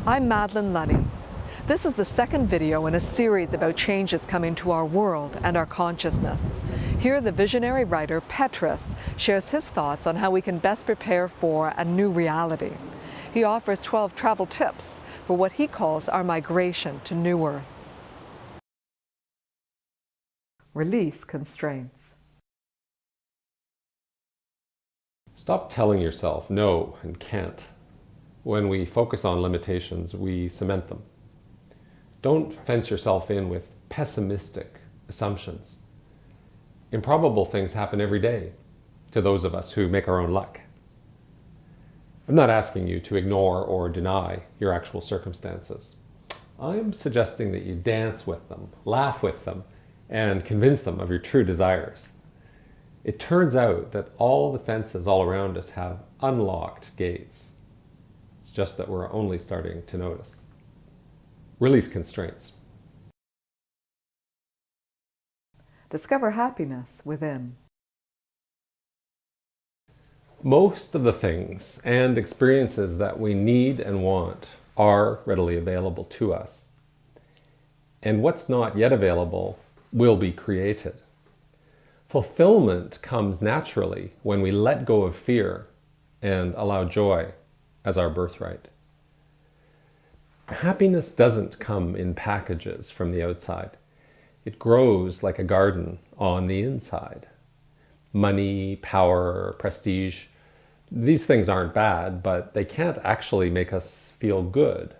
I'm Madeline Lunny. This is the second video in a series about changes coming to our world and our consciousness. Here, the visionary writer Petrus shares his thoughts on how we can best prepare for a new reality. He offers 12 travel tips for what he calls our migration to New Earth. Release constraints. Stop telling yourself no and can't. When we focus on limitations, we cement them. Don't fence yourself in with pessimistic assumptions. Improbable things happen every day to those of us who make our own luck. I'm not asking you to ignore or deny your actual circumstances. I'm suggesting that you dance with them, laugh with them, and convince them of your true desires. It turns out that all the fences all around us have unlocked gates. It's just that we're only starting to notice. Release constraints. Discover happiness within. Most of the things and experiences that we need and want are readily available to us. And what's not yet available will be created. Fulfillment comes naturally when we let go of fear and allow joy as our birthright. Happiness doesn't come in packages from the outside. It grows like a garden on the inside. Money, power, prestige, these things aren't bad, but they can't actually make us feel good.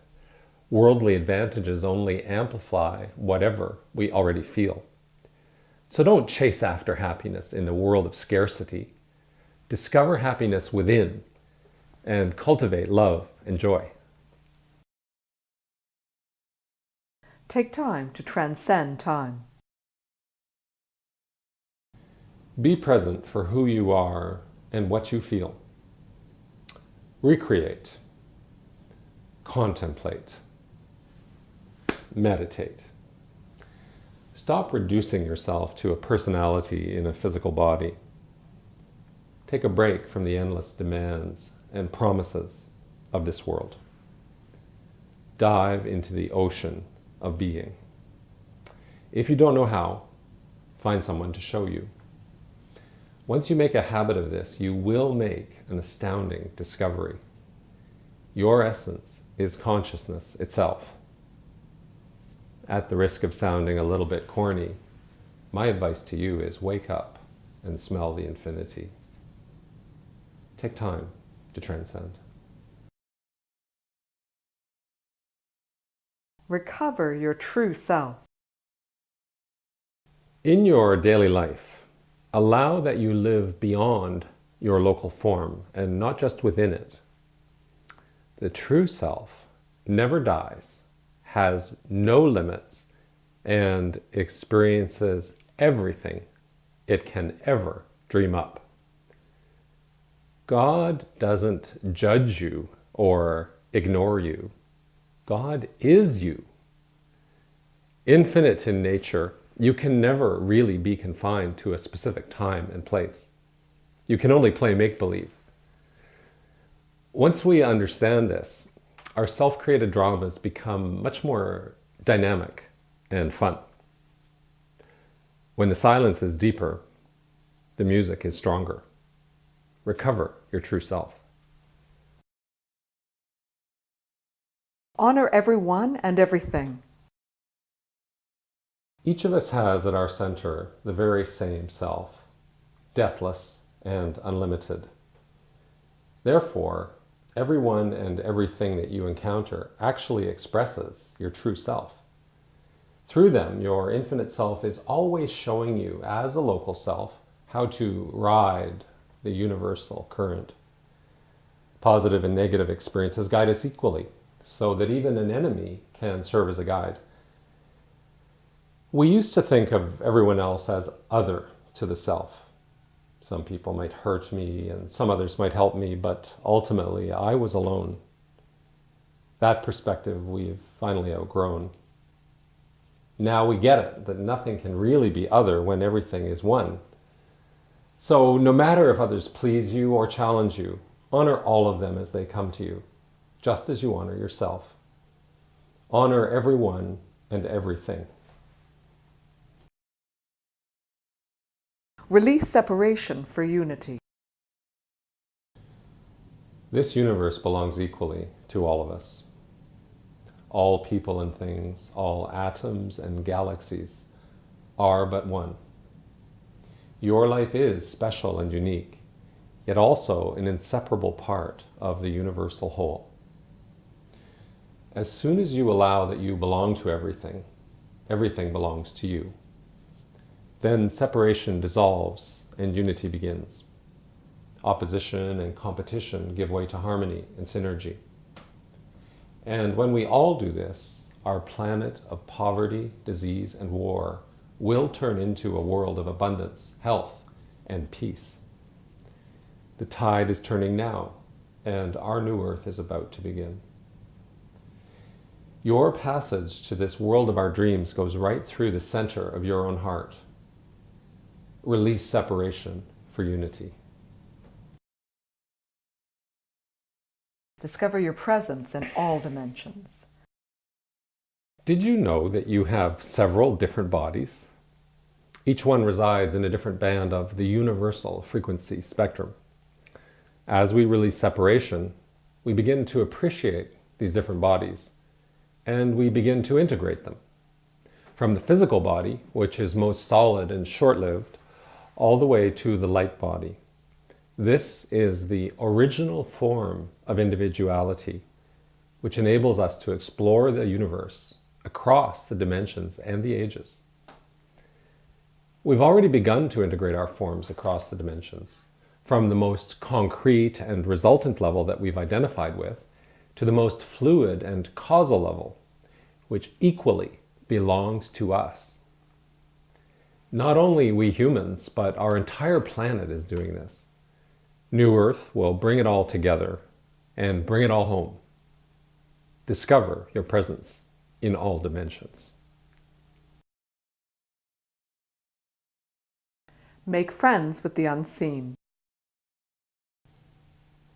Worldly advantages only amplify whatever we already feel. So don't chase after happiness in the world of scarcity. Discover happiness within and cultivate love and joy. Take time to transcend time. Be present for who you are and what you feel. Recreate. Contemplate. Meditate. Stop reducing yourself to a personality in a physical body. Take a break from the endless demands and promises of this world. Dive into the ocean of being. If you don't know how, find someone to show you. Once you make a habit of this, you will make an astounding discovery. Your essence is consciousness itself. At the risk of sounding a little bit corny, my advice to you is wake up and smell the infinity. Take time to transcend. Recover your true self. In your daily life, allow that you live beyond your local form and not just within it. The true self never dies, has no limits, and experiences everything it can ever dream up. God doesn't judge you or ignore you. God is you. Infinite in nature, you can never really be confined to a specific time and place. You can only play make-believe. Once we understand this, our self-created dramas become much more dynamic and fun. When the silence is deeper, the music is stronger. Recover your true self. Honor everyone and everything. Each of us has at our center the very same self, deathless and unlimited. Therefore, everyone and everything that you encounter actually expresses your true self. Through them, your infinite self is always showing you, as a local self, how to ride the universal current. Positive and negative experiences guide us equally, so that even an enemy can serve as a guide. We used to think of everyone else as other to the self. Some people might hurt me and some others might help me, but ultimately I was alone. That perspective we've finally outgrown. Now we get it, that nothing can really be other when everything is one. So no matter if others please you or challenge you, honor all of them as they come to you, just as you honor yourself. Honor everyone and everything. Release separation for unity. This universe belongs equally to all of us. All people and things, all atoms and galaxies are but one. Your life is special and unique, yet also an inseparable part of the universal whole. As soon as you allow that you belong to everything, everything belongs to you. Then separation dissolves and unity begins. Opposition and competition give way to harmony and synergy. And when we all do this, our planet of poverty, disease, and war will turn into a world of abundance, health, and peace. The tide is turning now, and our new earth is about to begin. Your passage to this world of our dreams goes right through the center of your own heart. Release separation for unity. Discover your presence in all dimensions. Did you know that you have several different bodies? Each one resides in a different band of the universal frequency spectrum. As we release separation, we begin to appreciate these different bodies, and we begin to integrate them. From the physical body, which is most solid and short-lived, all the way to the light body. This is the original form of individuality, which enables us to explore the universe across the dimensions and the ages. We've already begun to integrate our forms across the dimensions, from the most concrete and resultant level that we've identified with, to the most fluid and causal level, which equally belongs to us. Not only we humans, but our entire planet is doing this. New Earth will bring it all together and bring it all home. Discover your presence in all dimensions. Make friends with the unseen.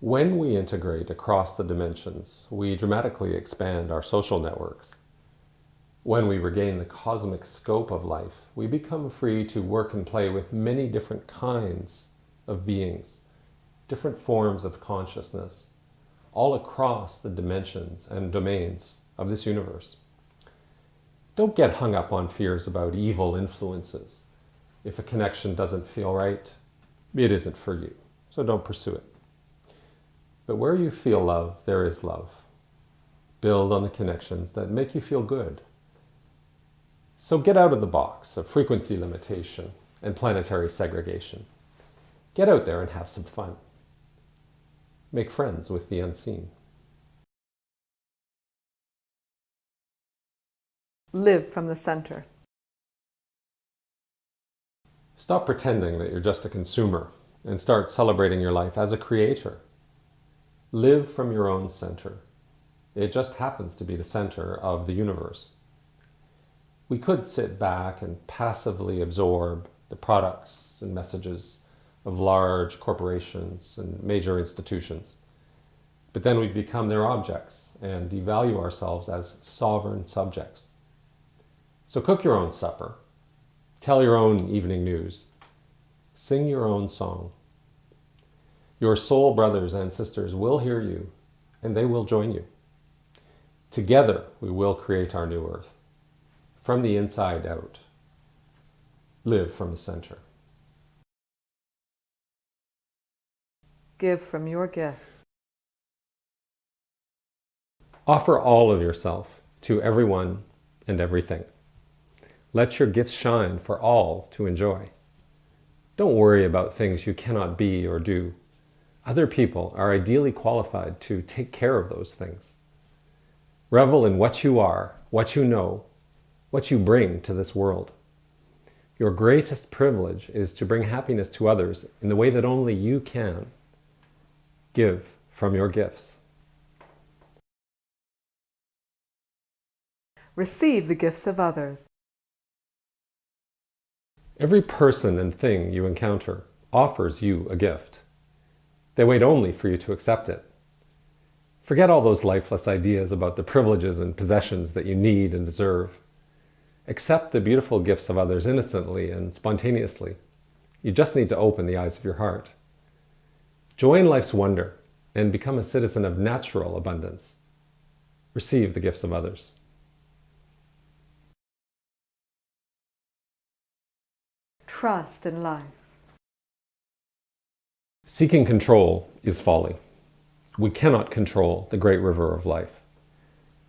When we integrate across the dimensions, we dramatically expand our social networks. When we regain the cosmic scope of life, we become free to work and play with many different kinds of beings, different forms of consciousness, all across the dimensions and domains of this universe. Don't get hung up on fears about evil influences. If a connection doesn't feel right, it isn't for you, so don't pursue it. But where you feel love, there is love. Build on the connections that make you feel good. So get out of the box of frequency limitation and planetary segregation. Get out there and have some fun. Make friends with the unseen. Live from the center. Stop pretending that you're just a consumer and start celebrating your life as a creator. Live from your own center. It just happens to be the center of the universe. We could sit back and passively absorb the products and messages of large corporations and major institutions. But then we become their objects and devalue ourselves as sovereign subjects. So cook your own supper, tell your own evening news, sing your own song. Your soul brothers and sisters will hear you, and they will join you. Together we will create our new earth. From the inside out. Live from the center. Give from your gifts. Offer all of yourself to everyone and everything. Let your gifts shine for all to enjoy. Don't worry about things you cannot be or do. Other people are ideally qualified to take care of those things. Revel in what you are, what you know, what you bring to this world. Your greatest privilege is to bring happiness to others in the way that only you can. Give from your gifts. Receive the gifts of others. Every person and thing you encounter offers you a gift. They wait only for you to accept it. Forget all those lifeless ideas about the privileges and possessions that you need and deserve. Accept the beautiful gifts of others innocently and spontaneously. You just need to open the eyes of your heart. Join life's wonder and become a citizen of natural abundance. Receive the gifts of others. Trust in life. Seeking control is folly. We cannot control the great river of life.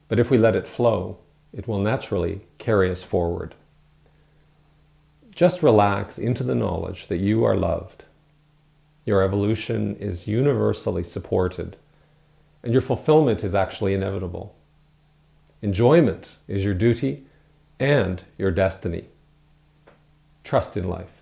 But if we let it flow, it will naturally carry us forward. Just relax into the knowledge that you are loved. Your evolution is universally supported, and your fulfillment is actually inevitable. Enjoyment is your duty and your destiny. Trust in life.